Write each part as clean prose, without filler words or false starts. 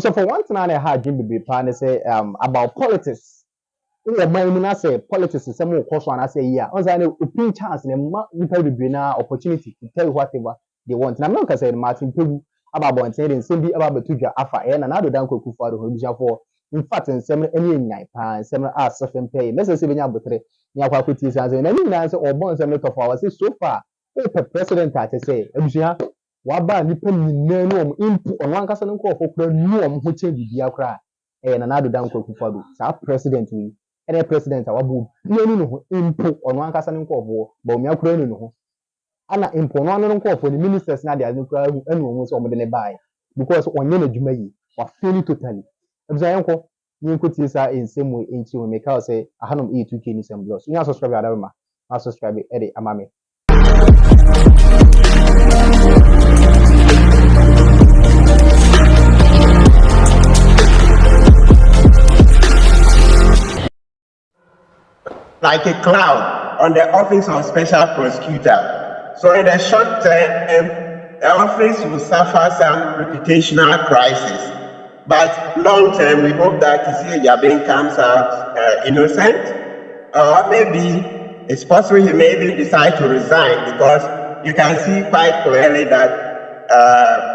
So for one thing, I had Jim be plan say about politics. We are my say politics is some more course one. I say yeah. On say open chance, ne ma nipa be na opportunity to tell whatever they want. Na me say Martin Kpebu about bon say den bi about betudwa afa e na na do dan Akuffo Addo ho bija for. In fact, nsɛm any nyan pa nsɛm a sofem pay. Let's say benya botre. Ni akwa kwiti say na ni na say obon nsɛm to for. Say so far, the president at say abusua waba nipa nyina no impu on wan kasa nko ofokura no ho change bia kra na na do dan Akuffo Addo sa president we ene president a wabu no no impu on wan kasa nko ofo Bawumia kura no ho ana impu no nko ofo ni ministers na dia kura hu enu omo so omo de ne bai because onye na dwuma yi wa fail totally abza yanko ni nko sa ensem we enchi we make out say ahanom e2k ni sem blogs nya subscribe adama ma subscribe ede amame. Like a cloud on the office of special prosecutor. So in the short term, the office will suffer some reputational crisis. But long term, we hope that Kisi Ejabin comes out innocent. Or maybe it's possible he may even decide to resign, because you can see quite clearly that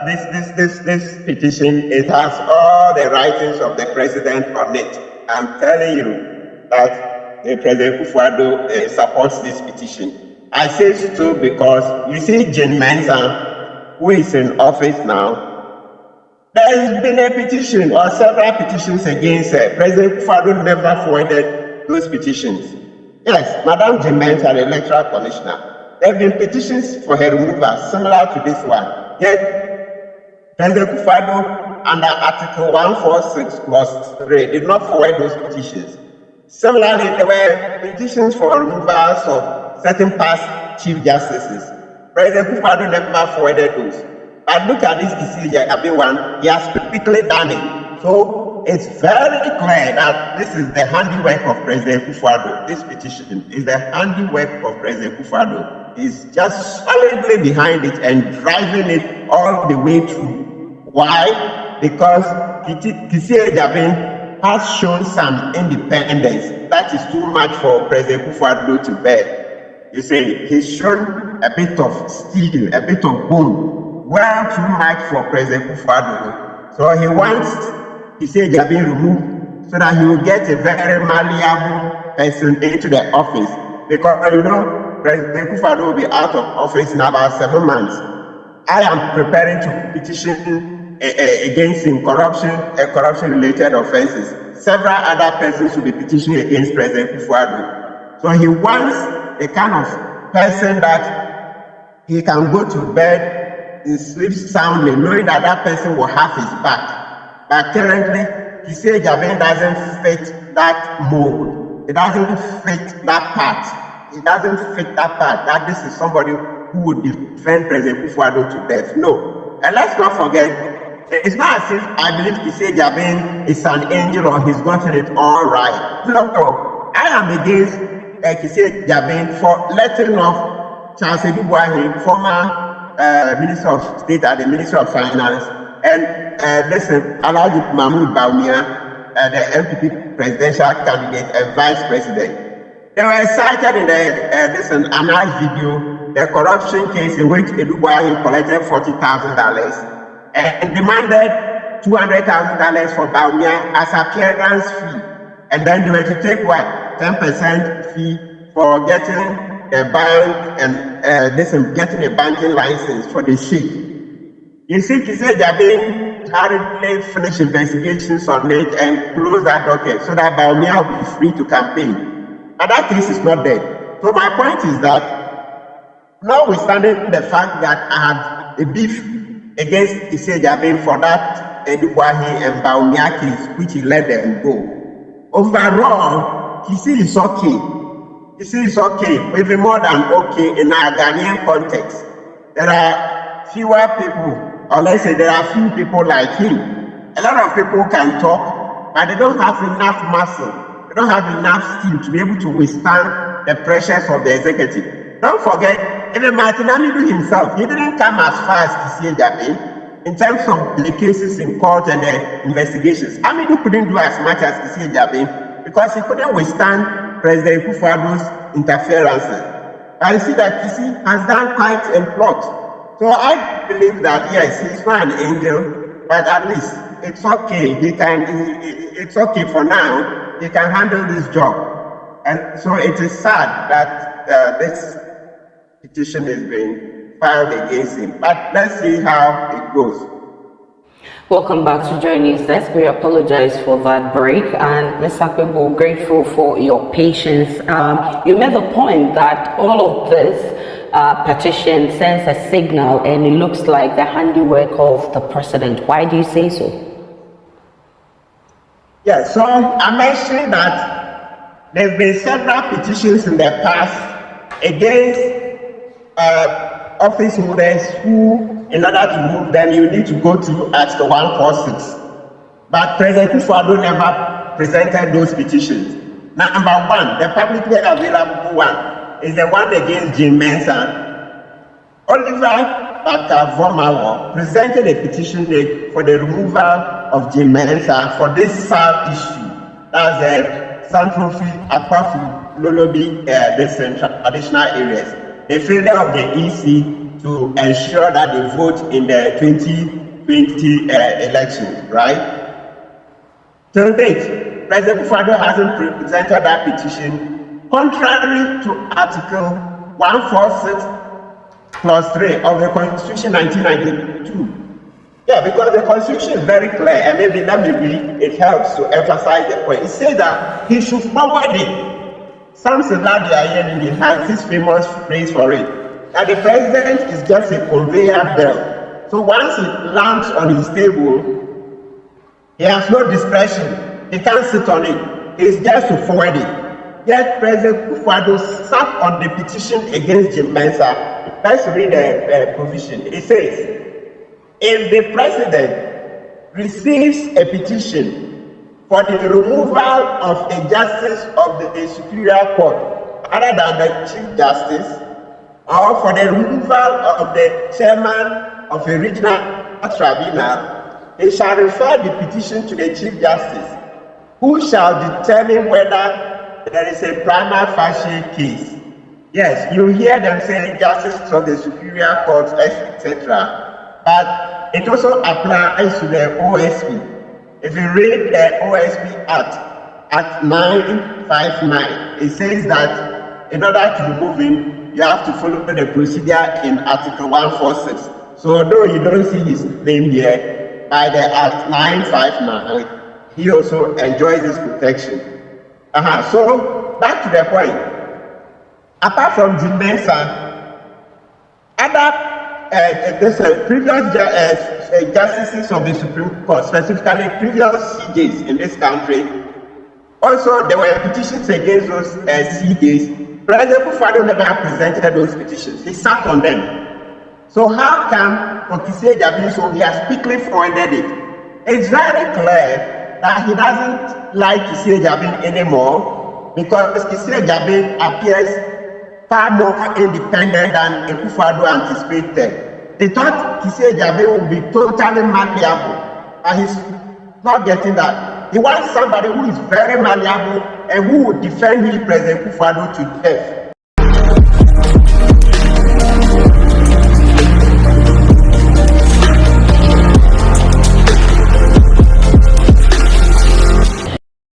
this petition, it has all the writings of the president on it. I'm telling you that President Akuffo Addo supports this petition. I say so because you see Jane Mensah, who is in office now, there has been a petition or several petitions against her. President Akuffo Addo never forwarded those petitions. Yes, Madam Jane Mensah, the electoral commissioner, there have been petitions for her removal similar to this one. Yet, President Akuffo Addo, under Article 146 clause 3, did not forward those petitions. Similarly, there were petitions for removals of certain past chief justices. President Akuffo Addo never forwarded those. But look at this decision, everyone, he has typically done it. So it's very clear that this is the handiwork of President Akuffo Addo. This petition is the handiwork of President Akuffo Addo. He's just solidly behind it and driving it all the way through. Why? Because Kisi Ejabin has shown some independence. That is too much for President Akuffo Addo to bear. You see, he's shown a bit of steel, a bit of bone, well too much for President Akuffo Addo. So he wants Kisi Ejabin removed so that he will get a very malleable person into the office. Because, you know, President Akuffo Addo will be out of office in about 7 months. I am preparing to petition against him corruption-related offenses. Several other persons will be petitioning against President Akuffo Addo. So he wants a kind of person that he can go to bed and sleep soundly, knowing that that person will have his back. But currently, Kisi Ejabin doesn't fit that mold. It doesn't fit that part. It doesn't fit that part. That this is somebody who would defend President Akuffo Addo to death. No. And let's not forget, it's not as if I believe Kisi Ejabin is an angel or he's gotten it all right. No. I am against Kisi Ejabin for letting off Charles Edubuahi, former Minister of State at the Ministry of Finance, and listen, Alhaji Mahmoud Bawumia, the NPP presidential candidate and vice president. They were cited in the announced video, the corruption case in which Edubuahi collected $40,000 and demanded $200,000 for Bawumia as appearance fee. And then they were to take what? 10% fee for getting a bank and getting a banking license for the sheik. You see, Kisi Ejabin hurriedly finished investigations on it and closed that docket so that Bawumia will be free to campaign. And that case is not dead. So my point is that, notwithstanding the fact that I had a beef against Kisi Ejabin for that Edubuahi and Bawumia case, which he let them go. Overall, Kisi is okay. Kisi is okay, even more than okay in our Ghanaian context. There are fewer people, or let's say there are few people like him. A lot of people can talk, but they don't have enough muscle. They don't have enough skill to be able to withstand the pressures of the executive. Don't forget, even Martin Amidu himself, he didn't come as far as Kisi Ejabin. in terms of the cases in court and the investigations, Hamidu couldn't do as much as Kissi Jabin because he couldn't withstand President Akuffo Addo's interferences. I see that Kissi has done quite a lot. So I believe that, yes, he's not an angel, but at least it's okay. It's okay for now. He can handle this job. And so it is sad that this petition is being filed against him. But let's see how it goes. Welcome back to Joy News Desk. We apologize for that break, and Mr. Kpebu, grateful for your patience. You made the point that all of this petition sends a signal, and it looks like the handiwork of the president. Why do you say so? Yeah, so I mentioned that there have been several petitions in the past against office holders who, in order to move them, you need to go to Article 146. But President Akuffo Addo never presented those petitions. Now, number one, the publicly available one, is the one against Jim Mensah. Oliver Bawumia presented a petition for the removal of Jim Mensah for this SAR issue. That's the Santrofi, Akuffo, Lolobi, the central traditional areas. The failure of the EC to ensure that they vote in the 2020 elections, right? Till date, President Akuffo Addo hasn't presented that petition, contrary to Article 146 Clause 3 of the Constitution 1992. Yeah, because the Constitution is very clear, and maybe it helps to emphasize the point. It says that he should forward it. Some He has this famous phrase for it. That the president is just a conveyor belt. So once it lands on his table, he has no discretion. He can't sit on it. It's just to forward it. Yet President Akuffo Addo sat on the petition against Jim Mensah. Let's read the provision. It says, if the president receives a petition for the removal of a justice of the Superior Court other than the Chief Justice, or for the removal of the chairman of a regional tribunal, they shall refer the petition to the Chief Justice, who shall determine whether there is a prima facie case. Yes, you hear them saying justice of the Superior Court, etc. But it also applies to the OSP. If you read the OSP Act 959, it says that in order to remove him, you have to follow the procedure in Article 146. So although you don't see his name here, by the Act 959, he also enjoys this protection. So back to the point. Apart from Jim Mensah, other previous justices of the Supreme Court, specifically previous CJs in this country, also there were petitions against those CJs. President Akuffo Addo never presented those petitions. He sat on them. So how come for Kissi Jabin, he has quickly forwarded it? It's very clear that he doesn't like Kissi Jabin anymore because Kissi Jabin appears far more independent than Akuffo Addo anticipated. They thought Kissi Jabin would be totally malleable, and he's not getting that. He wants somebody who is very malleable and who would defend him, President Akuffo Addo, to death.